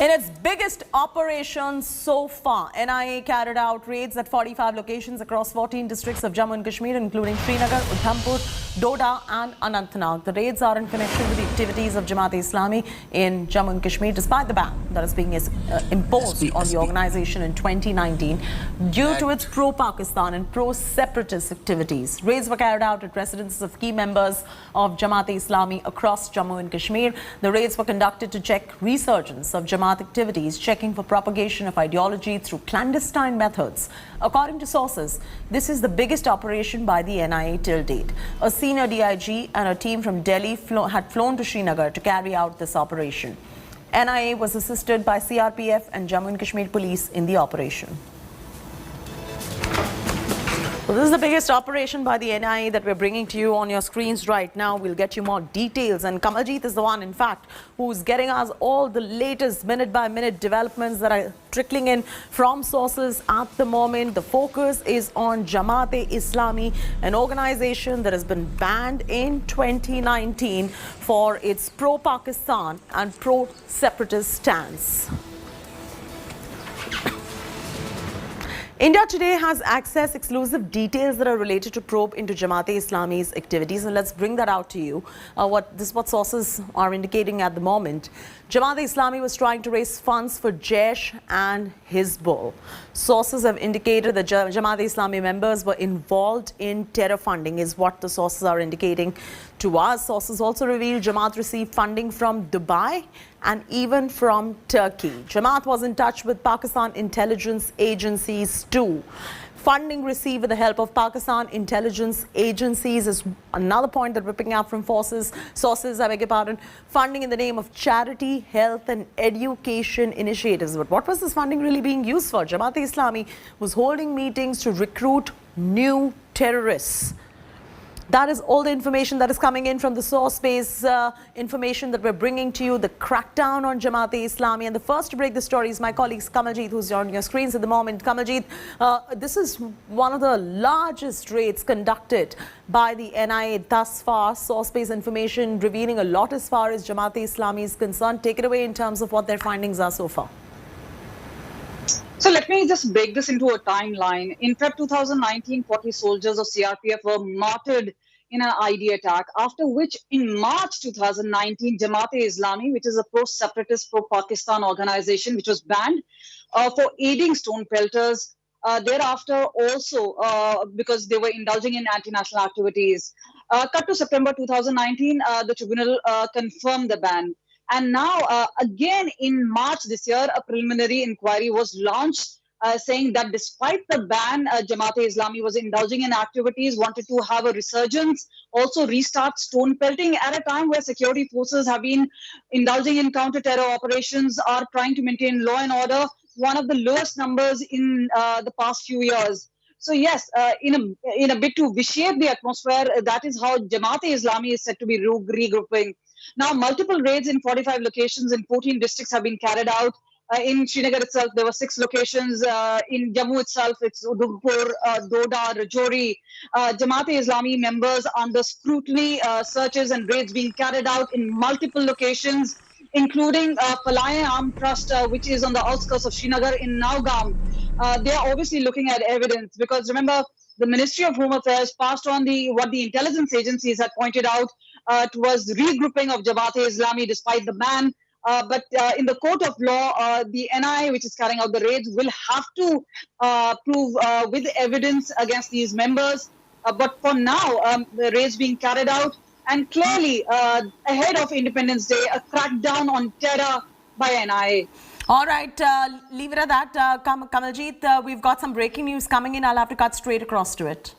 In its biggest operation so far, NIA carried out raids at 45 locations across 14 districts of Jammu and Kashmir, including Srinagar, Udhampur, Doda and Anantnag. The raids are in connection with the activities of Jamaat-e-Islami in Jammu and Kashmir, despite the ban that is being imposed on the organization in 2019 due to its pro-Pakistan and pro-separatist activities. Raids were carried out at residences of key members of Jamaat-e-Islami across Jammu and Kashmir. The raids were conducted to check resurgence of Jamaat activities, checking for propagation of ideology through clandestine methods. According to sources, this is the biggest operation by the NIA till date. A senior DIG and a team from Delhi had flown to Srinagar to carry out this operation. NIA was assisted by CRPF and Jammu and Kashmir Police in the operation. So this is the biggest operation by the NIA that we're bringing to you on your screens right now. We'll get you more details, and Kamaljeet is the one, in fact, who's getting us all the latest minute-by-minute developments that are trickling in from sources at the moment. The focus is on Jamaat-e-Islami, an organization that has been banned in 2019 for its pro-Pakistan and pro-separatist stance. India today has accessed exclusive details that are related to probe into Jamaat-e-Islami's activities, and let's bring that out to you. What sources are indicating at the moment. Jamaat-e-Islami was trying to raise funds for Jaish and Hizbul. Sources have indicated that Jamaat-e-Islami members were involved in terror funding, is what the sources are indicating to us. Sources also reveal Jamaat received funding from Dubai and even from Turkey. Jamaat was in touch with Pakistan intelligence agencies too. Funding received with the help of Pakistan intelligence agencies is another point that we're picking up from sources, I beg your pardon. Funding in the name of charity, health and education initiatives. But what was this funding really being used for? Jamaat-e-Islami was holding meetings to recruit new terrorists. That is all the information that is coming in from the source-based information that we're bringing to you, the crackdown on Jamaat-e-Islami. And the first to break the story is my colleague Kamaljeet, who's on your screens at the moment. Kamaljeet, this is one of the largest raids conducted by the NIA thus far. Source-based information revealing a lot as far as Jamaat-e-Islami is concerned. Take it away in terms of what their findings are so far. So let me just break this into a timeline. In Feb 2019, 40 soldiers of CRPF were martyred in an ID attack, after which in March 2019, Jamaat-e-Islami, which is a pro-separatist, pro-Pakistan organization, which was banned for aiding stone pelters. Thereafter, also because they were indulging in anti-national activities. Cut to September 2019, the tribunal confirmed the ban. And now, again, in March this year, a preliminary inquiry was launched saying that despite the ban, Jamaat-e-Islami was indulging in activities, wanted to have a resurgence, also restart stone pelting at a time where security forces have been indulging in counter-terror operations, are trying to maintain law and order, one of the lowest numbers in the past few years. So yes, in a bit to reshape the atmosphere, that is how Jamaat-e-Islami is said to be regrouping. Now, multiple raids in 45 locations in 14 districts have been carried out. In Srinagar itself, there were 6 locations. In Jammu itself, it's Udhampur, Doda, Rajouri. Jamaat-e-Islami members under scrutiny, searches and raids being carried out in multiple locations, including Falaye-e-Aam Trust, which is on the outskirts of Srinagar in Naugam. They are obviously looking at evidence because remember, the Ministry of Home Affairs passed on what the intelligence agencies had pointed out towards regrouping of Jamaat-e-Islami despite the ban. But in the court of law, the NIA, which is carrying out the raids, will have to prove with evidence against these members. But for now, the raids being carried out, and clearly ahead of Independence Day, a crackdown on terror by NIA. All right, leave it at that. Kamaljeet, we've got some breaking news coming in. I'll have to cut straight across to it.